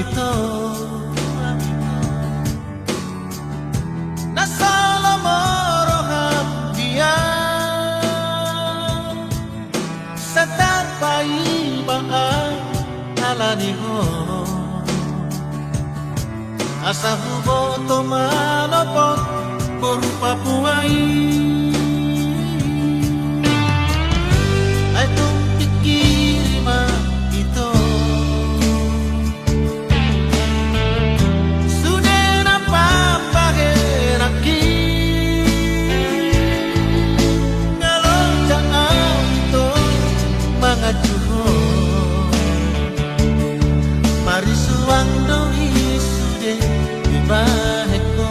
ito nasala moroham dia sa tarpaibaan alaniho asa hubo manopot por papuai ay tung pikirima ito sudah napapaheraki ngalau jangan ito mga juho marisuang doi sude ibaheko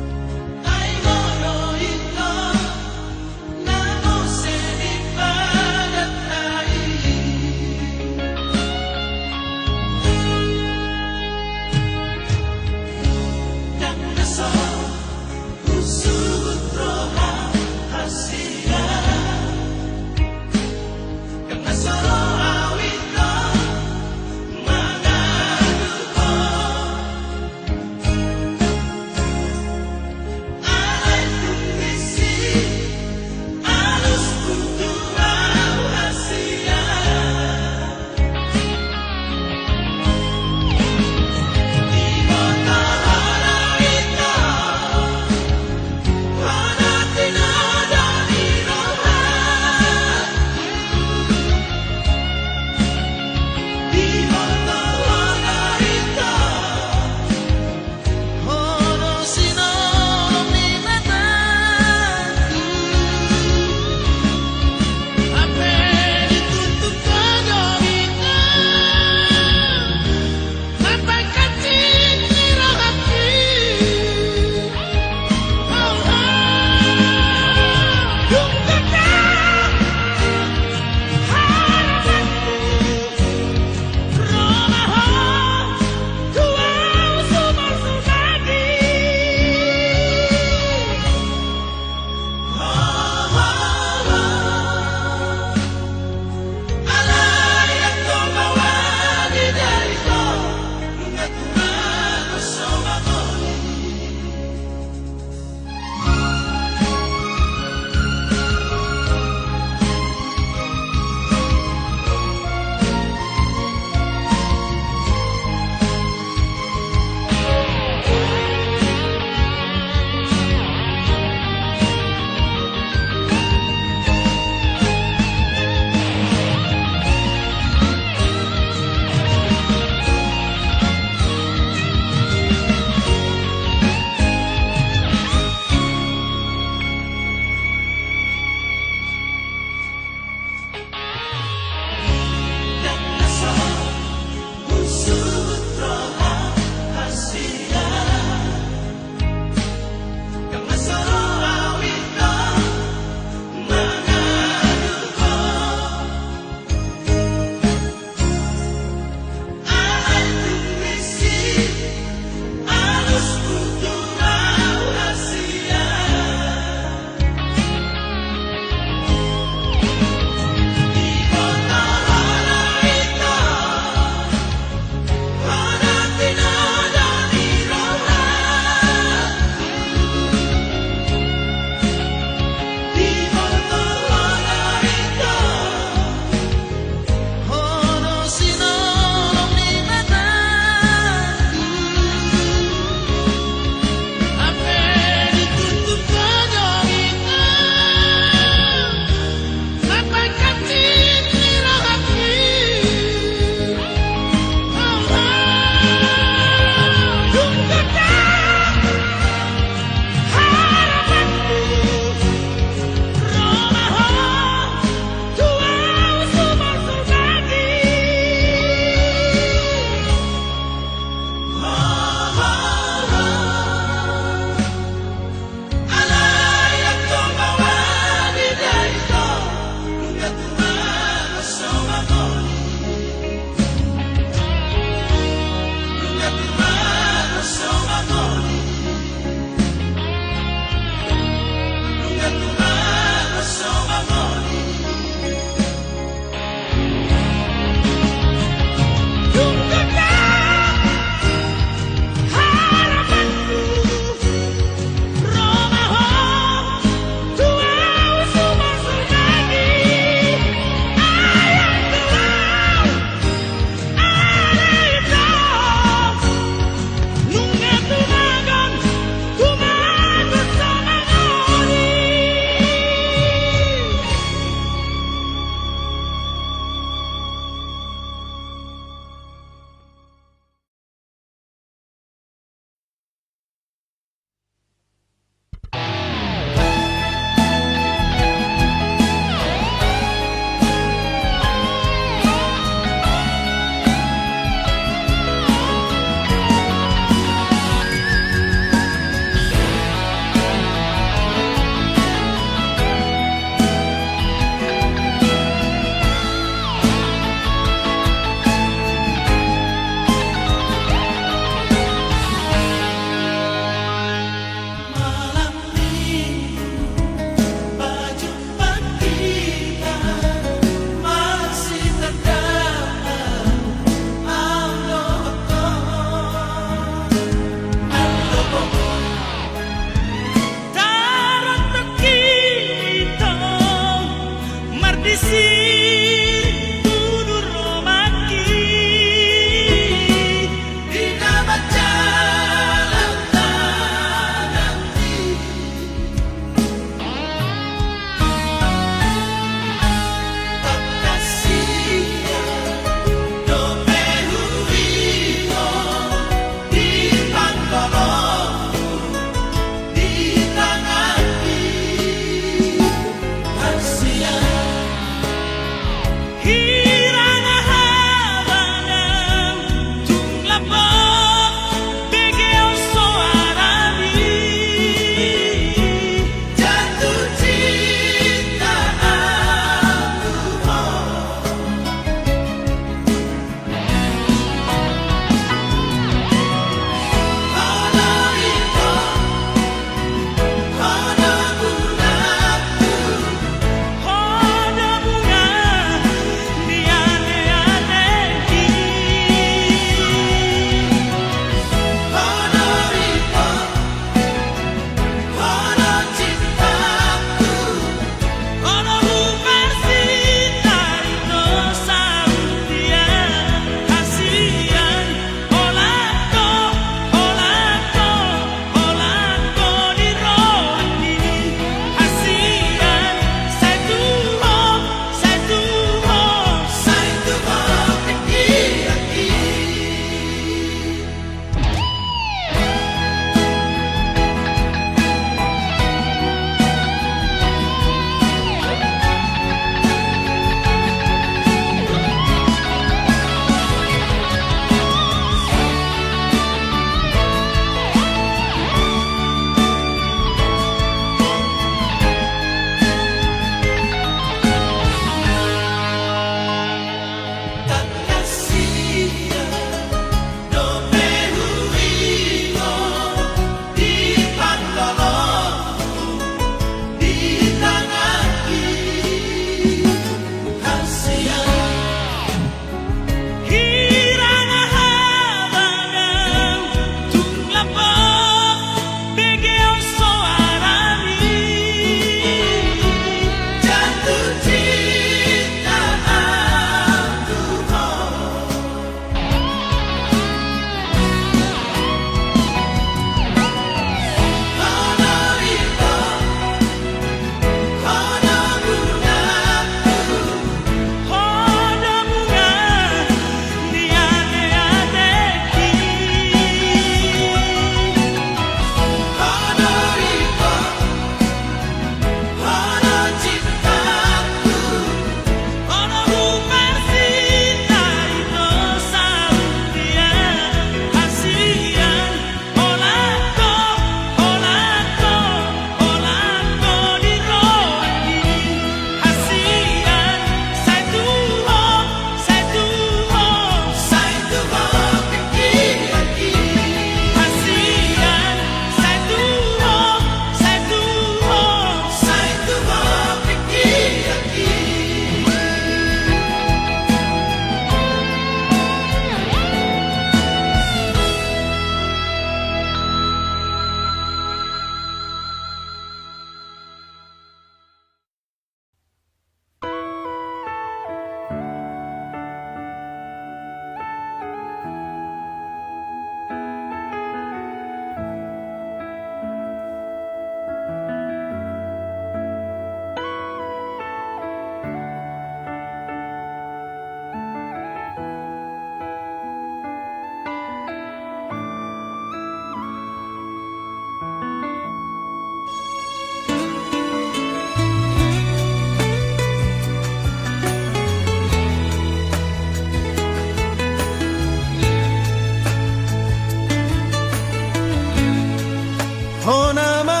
Oh nama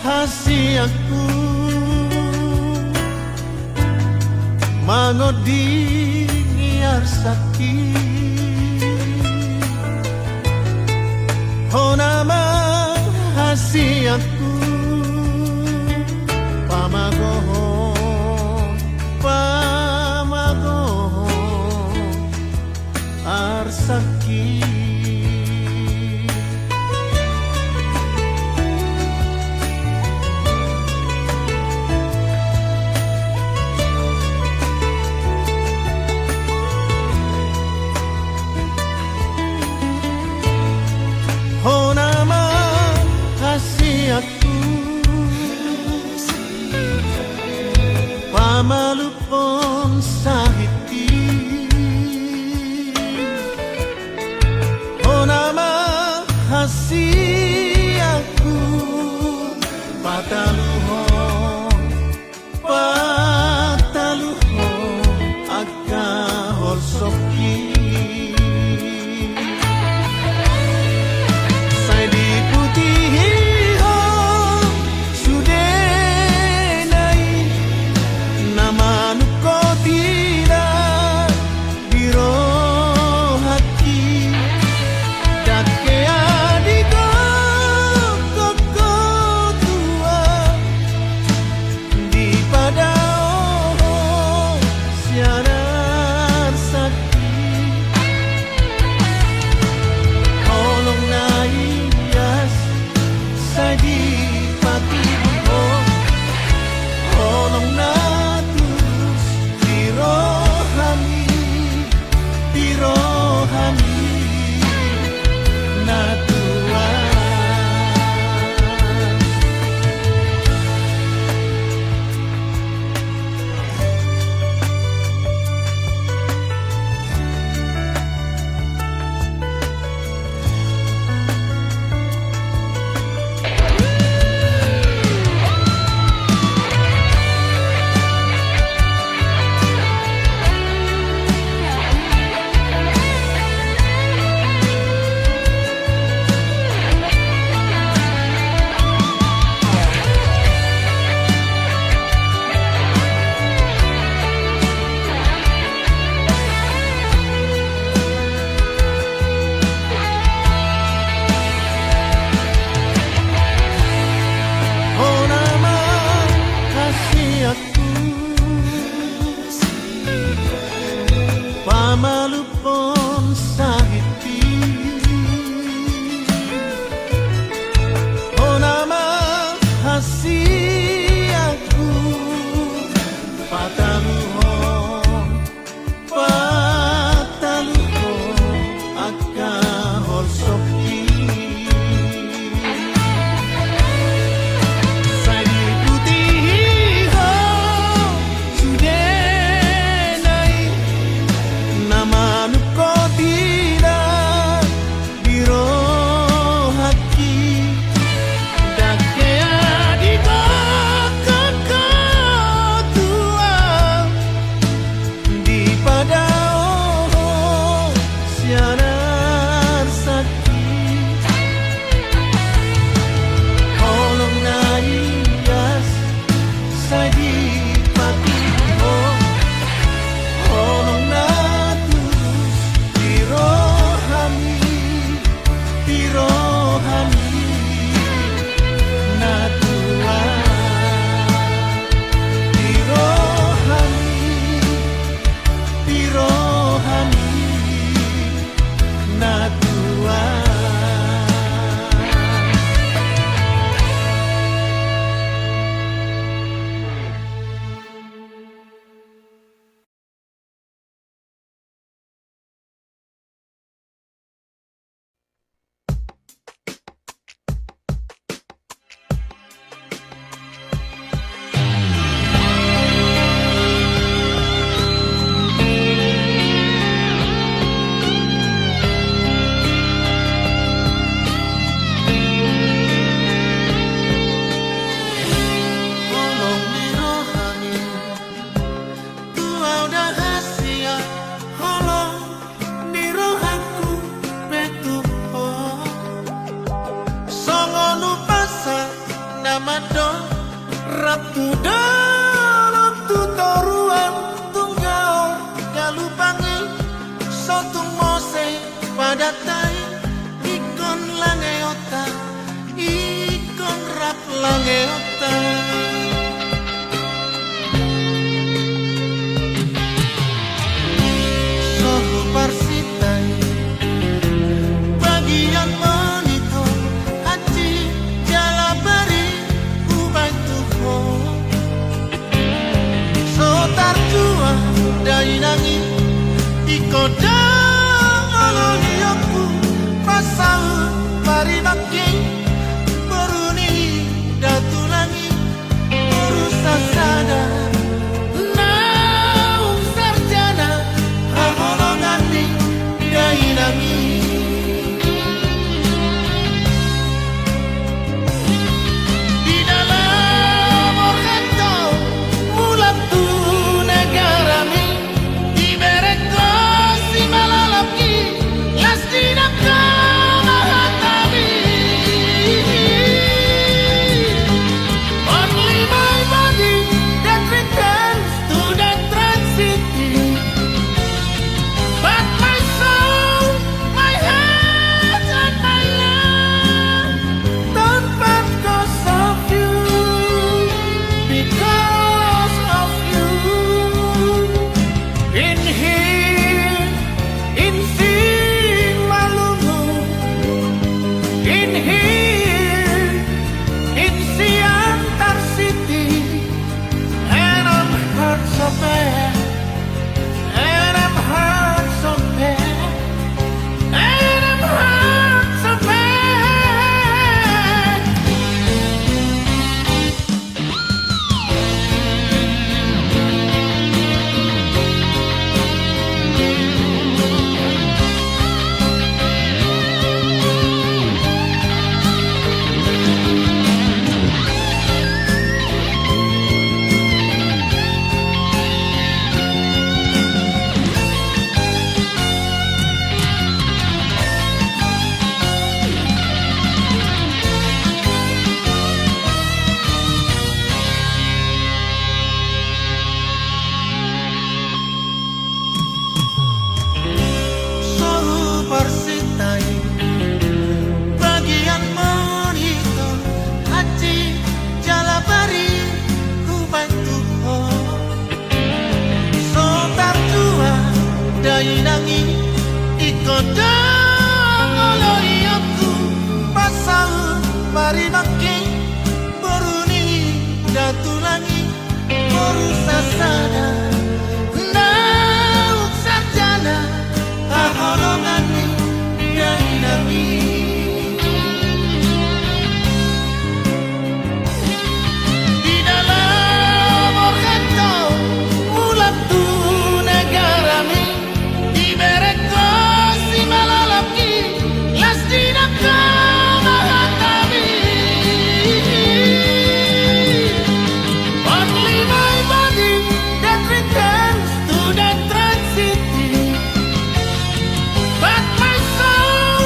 hasiaku mangodingi arsaki. Oh nama hasiaku pamagohon arsaki. Oh nama hasiaku pamalupon sahiti. Oh nama hasiaku pataluhon akka horsoki. Pamalupon sahiti. Oh nama hasiaku pataluhon akka horsoki. Lupa Yamado Ratu dalam tutoruan tunggal Galupangi sotung mose padatai Ikon langeota Ikon rap langeota Soho parsitai Bagian monito Haji jalabari Ubai tuho Sotar jua Dainangi Ikoda Ololiyoku Pasau Parimaki Beruni Datulangi Urusan sada Naung sarjana Haholongani Dainangi Di dalam organto Mulatu negarami Di bereko si malalaki Las dinaka mahatami Only my body that returns to that transity But my soul, my heart and my love Don't part cause of you Because of you In here, in sing malungu In here, in Siantar City And I'm hurt so bad And I'm hurt so bad And I'm hurt so bad Sohu parsitai Bagian monito Haji jalabari Kubai tuho Sotar jua Dainangi Ikoda Oloyoku Pasau Parimaki Beruni Datulangi Urusa sada Nauk sarjana Haholongani Dainangi Di dalam organto Mulatu negarami Di bereko si malalaki Las dinaka mahatami Only my body that returns to that transity But my soul,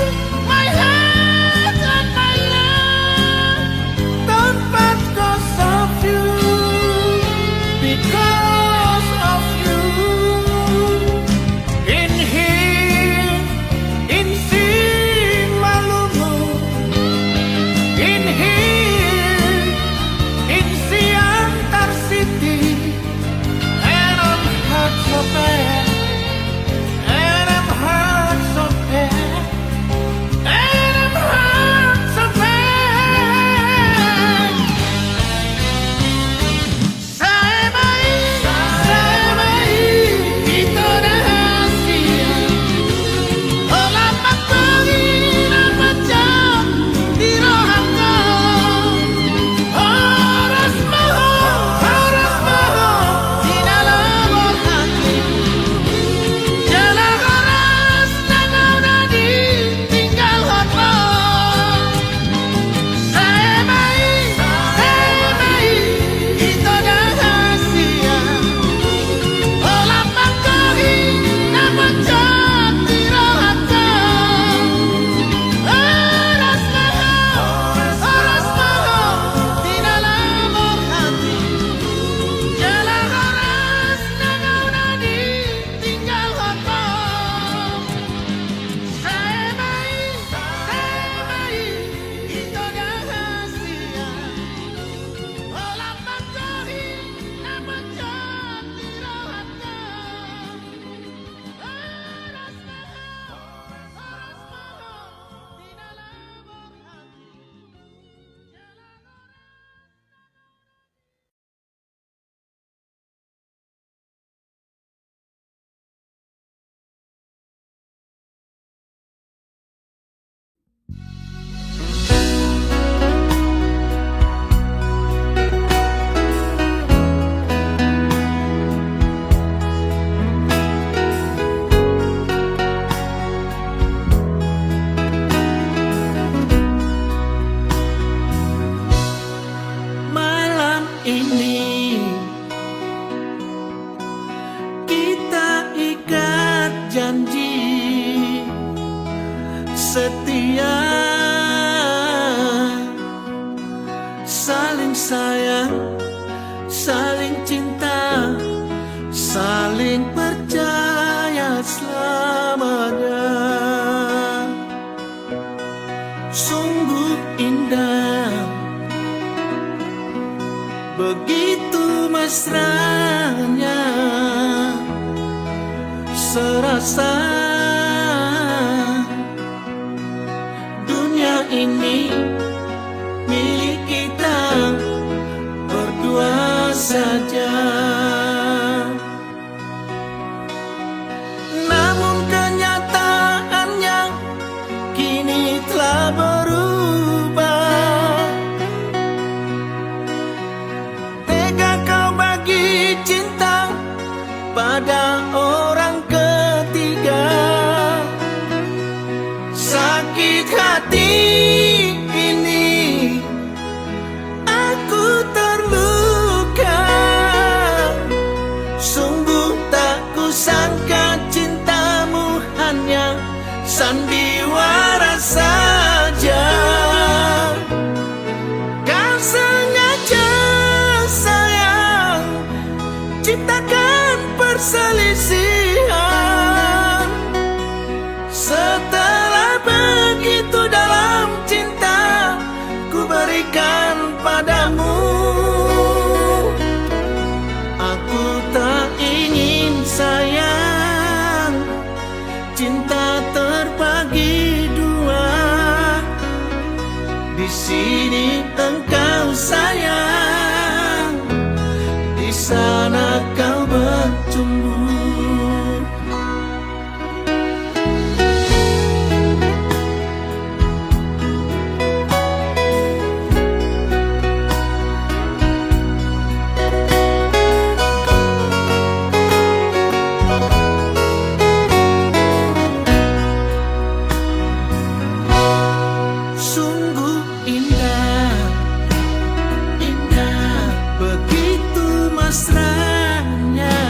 my heart and my love Don't part cause of you Because of you In here, in sing malungu In here, in Siantar City And I'm hurt so bad And I'm hurt so bad And I'm hurt so bad Saemai Ito rahasia Olah pagpangin ang macam Di rohangko sayang, saling cinta, saling percaya selamanya. Sungguh indah, begitu mesranya, serasa dunia ini milik kita berdua saja. Namun kenyataannya kini telah berubah. Tega kau bagi cinta pada orang ketiga. Sakit hati ini, aku terluka. Sungguh tak kusangka cintamu hanya sandiwara saja. Kau sengaja sayang ciptakan perselisihan. Setelah begitu dalam cinta ku berikan padamu, aku tak ingin sayang cinta terbagi dua. Di sini engkau sayang, di sana kau bercumbu. Sungguh indah, indah, begitu mesranya,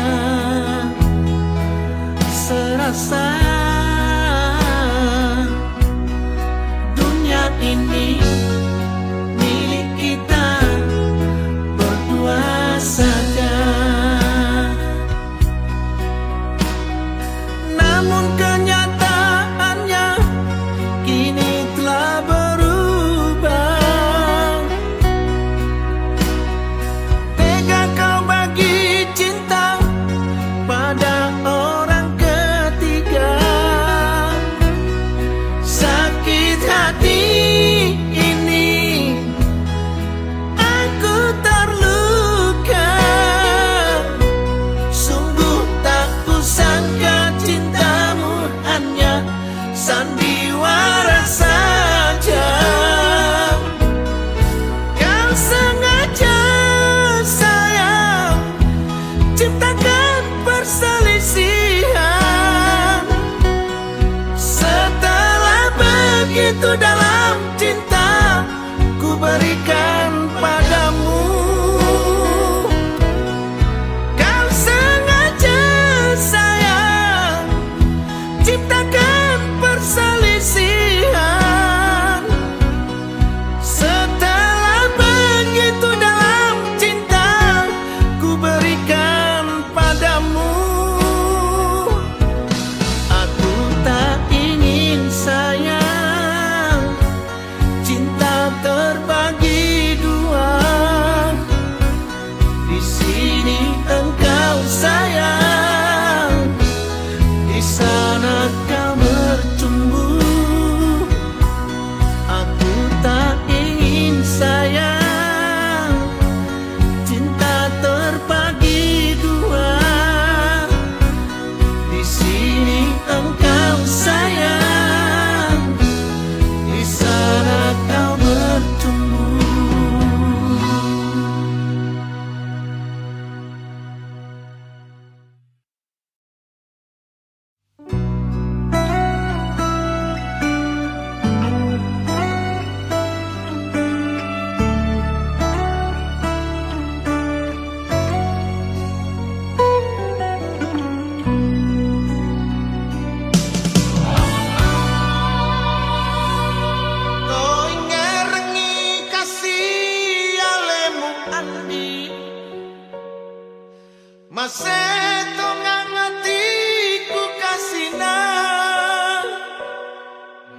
Maseto ngangatiku kasina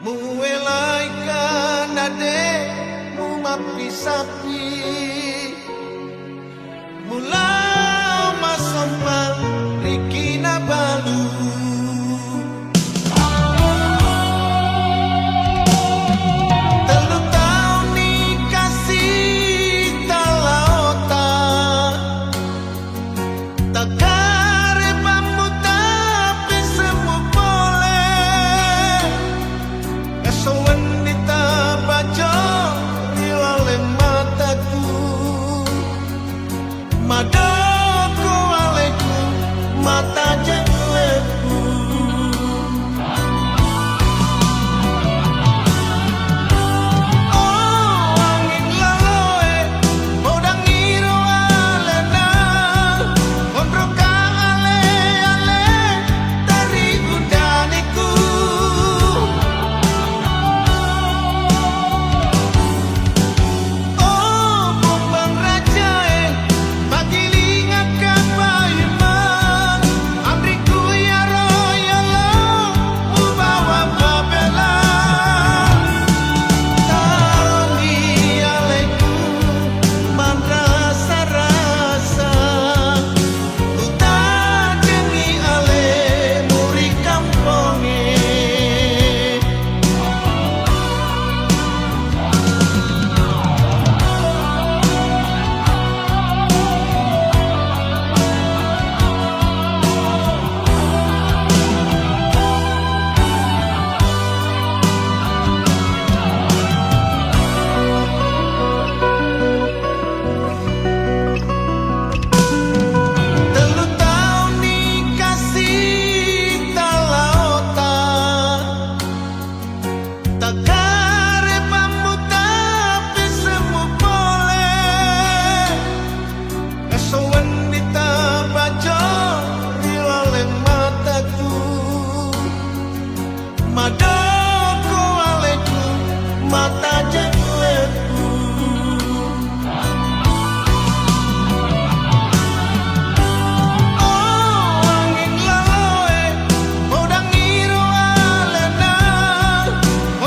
muwelaikan adekmu mapi-sapi mulau masompang rikina balu Madako alaikum mata jengleku Oh angin laloe modang iro alena Ondroka ale-ale dari udaniku Oh bombang rajae Madako alaikum mata jengleku Oh angin laloe modang iro alena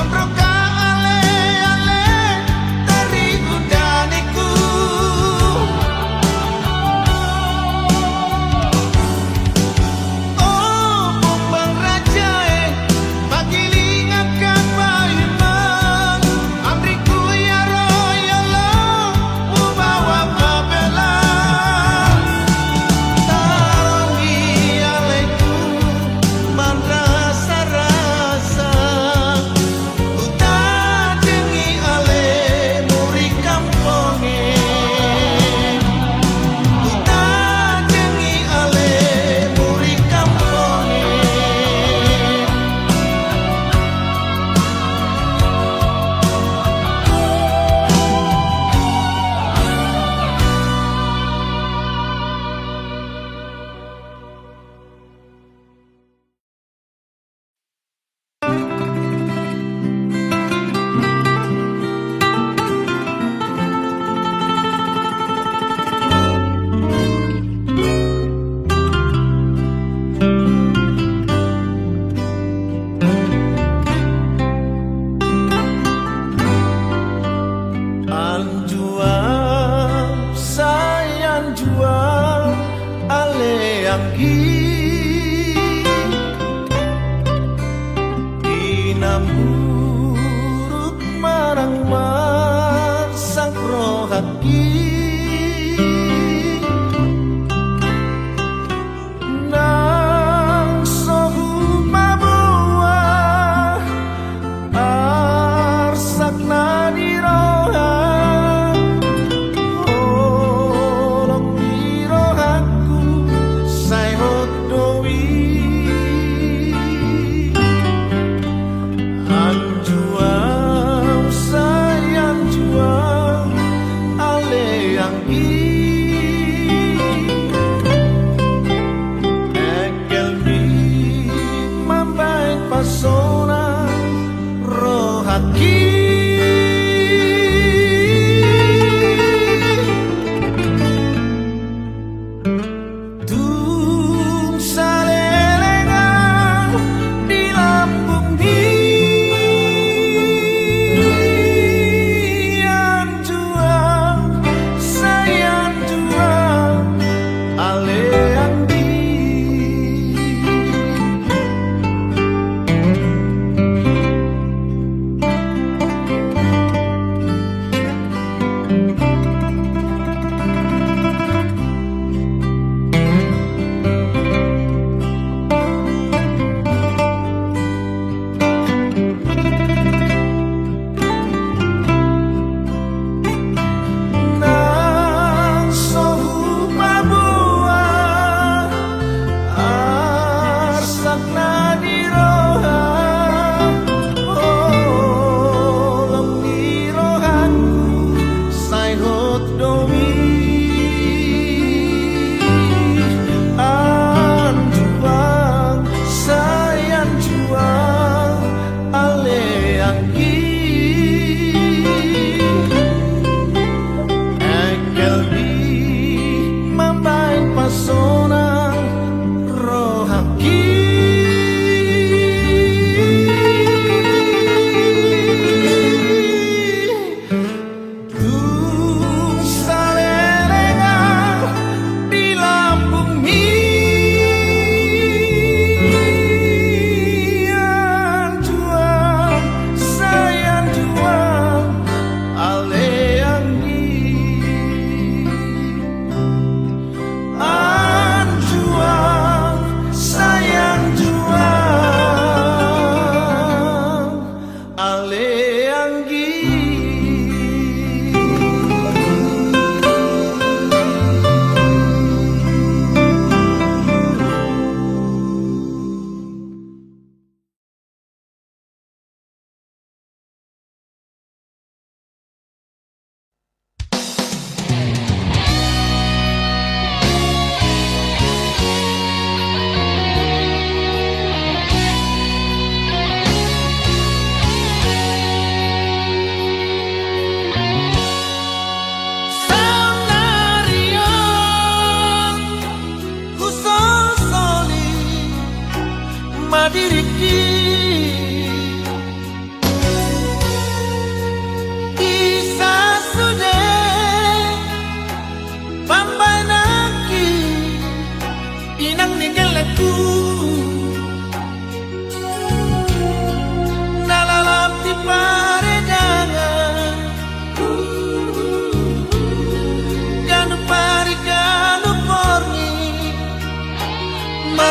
Ondroka ale-ale dari udaniku Oh bombang rajae Inam buruk marang marsang rohaki nang sohu mabua arsak nadirohan olong dirohaku say hodowi Anjuang sayang juang ale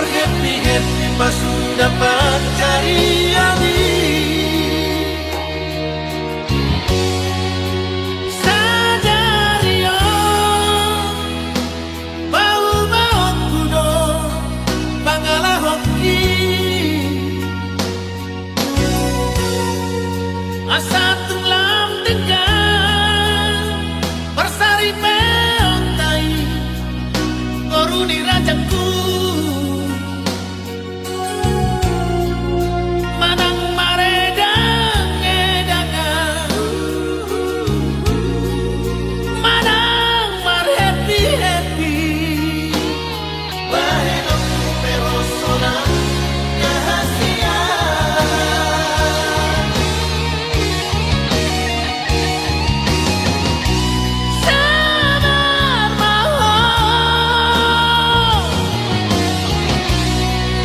mar happy pas dapat cari ani. Sadario bau-bau kudo pangalah hoki asa tulang tegang bersari peontai koruni rajaku manang maredang edangan manang mar happy Bahenok perosona rahasia. sabar maho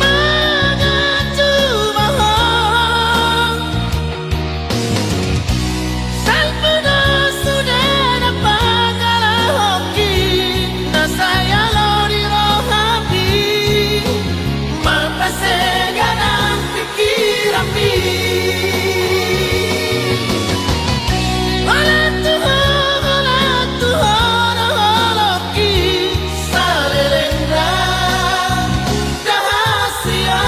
mengacu maho salpuno sudah dapat kalah hoki na saya lori rohapi mapaseganang pikir api Olah Tuhan holoki Salelengga rahasia.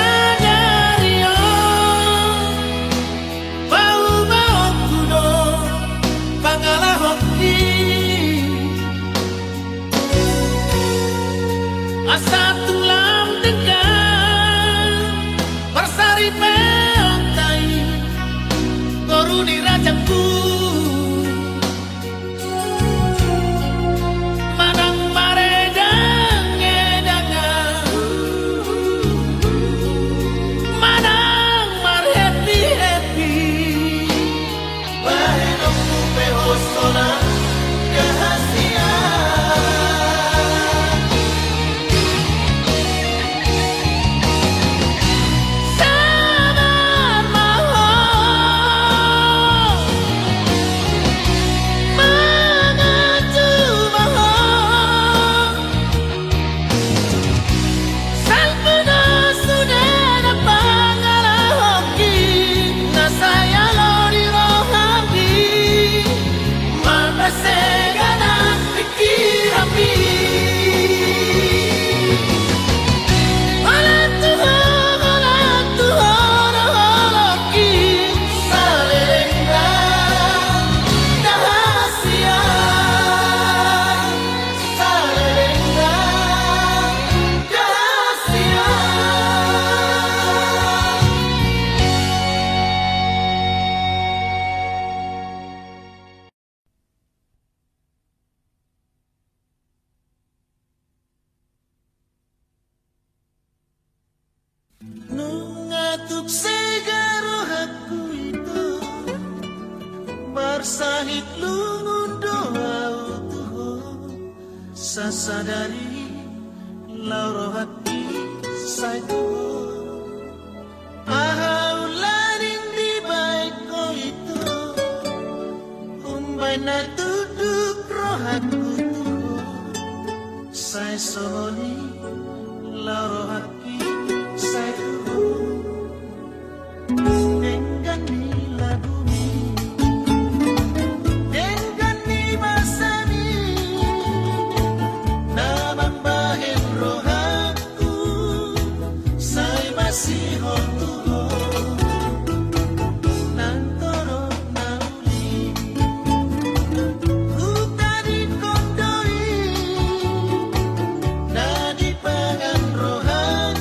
Sadario bau-bau kudo pangalah hoki asa tulang tegang bersari peontai koruni rajaku manang maredang edangan manang mar happy Bahenok perosona rahasia. sabar maho mengacu maho salpuno sudah dapat kalah hoki na saya lori rohapi mapaseganang pikir api Olah Tuhan holoki Salelengga rahasia. Salelengga rahasia. Nungatuk segaro aku itu Barsahit lungun doa utuh Sasadari lauro hati saitu Ahauladin di baik ko itu Umbay na tuduk rohaku tuh Say sohoni lauro hati saitu Dengan nila bumi Dengan ni masani Namang bahin rohaku Say masih hotuho Nantoro nauli Hutadi kondoi Nadi pangan rohaku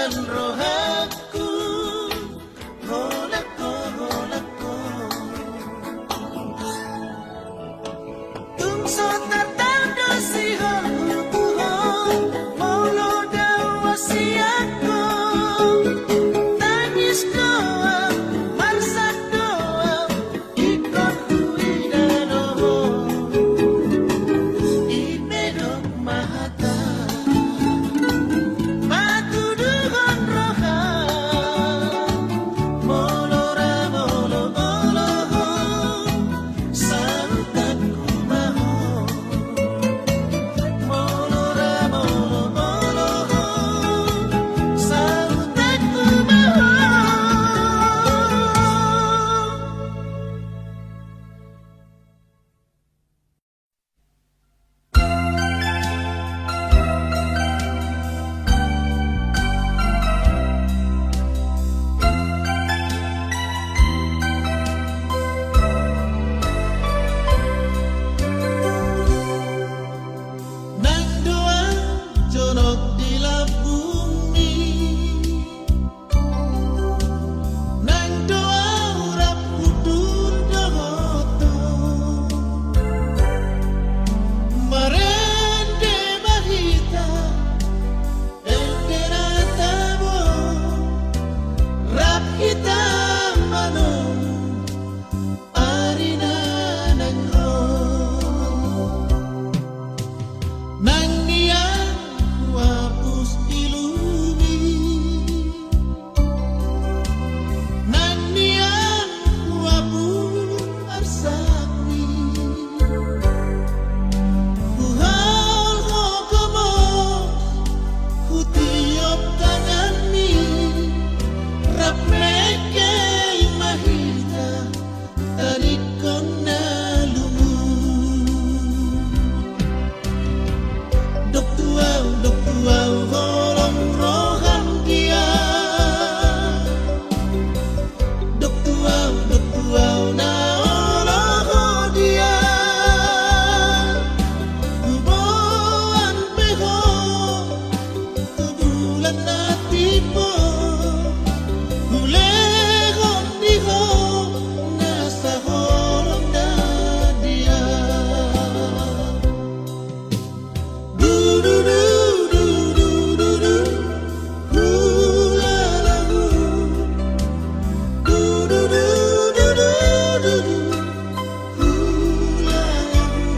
kandungan rohaku. Holako, holako. Tungso tertanda si Tuhan, maulo dawa siako. Tangis doa, marsak doa, ikon kuidanoho. Ibedok mahata, batu duhon roha. Molora molo oloho, sautanku maho. Molora molo oloho, sautanku maho. Nang doa jonok di labumi, nang doa urap kudur dohoto. Marende mahita endera tabo, rap hitam mano arina nang ro. Nang niyang wapus ilumi, nang niyang wapus arsakmi. Buhal hokamos, hutiop tanganmi, rap mekei mahita, tarikon na lumu. Dok tuau holong rohan dia. Dok tuau na oloho dia. Buboan peho, tubulan na tipo. Hulehon diho, nasa holong na dia. Du du du du du du du, hula la hu. Du du du du du du du, hula la hu.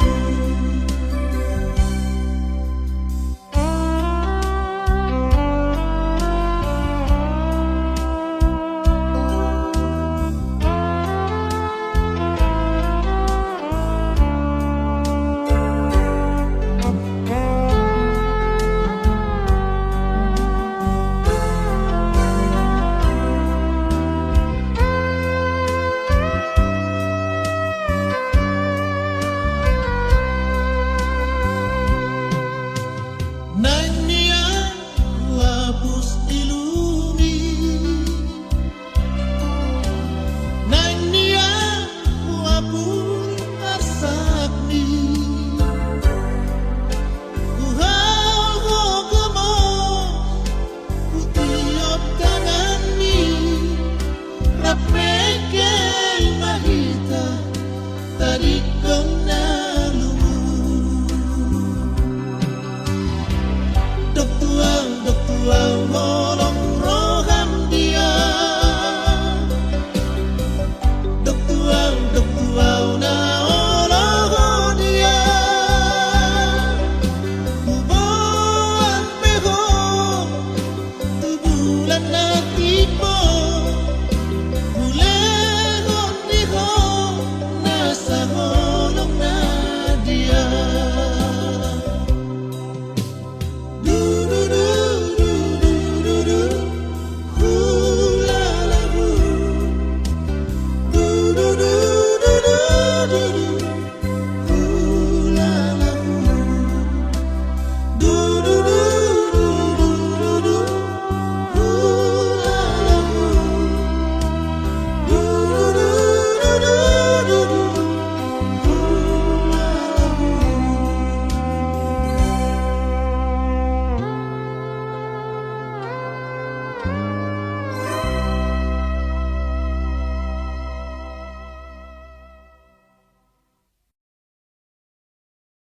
Nang niyang wapus ilumi, nang niyang wapus arsakmi. Buhal hokamos, hutiop tanganmi, rap mekei mahita, tarikon na lumu. Dok tuau holong roham dia. Dok tuau na oloho dia. Buboan peho, tubulan na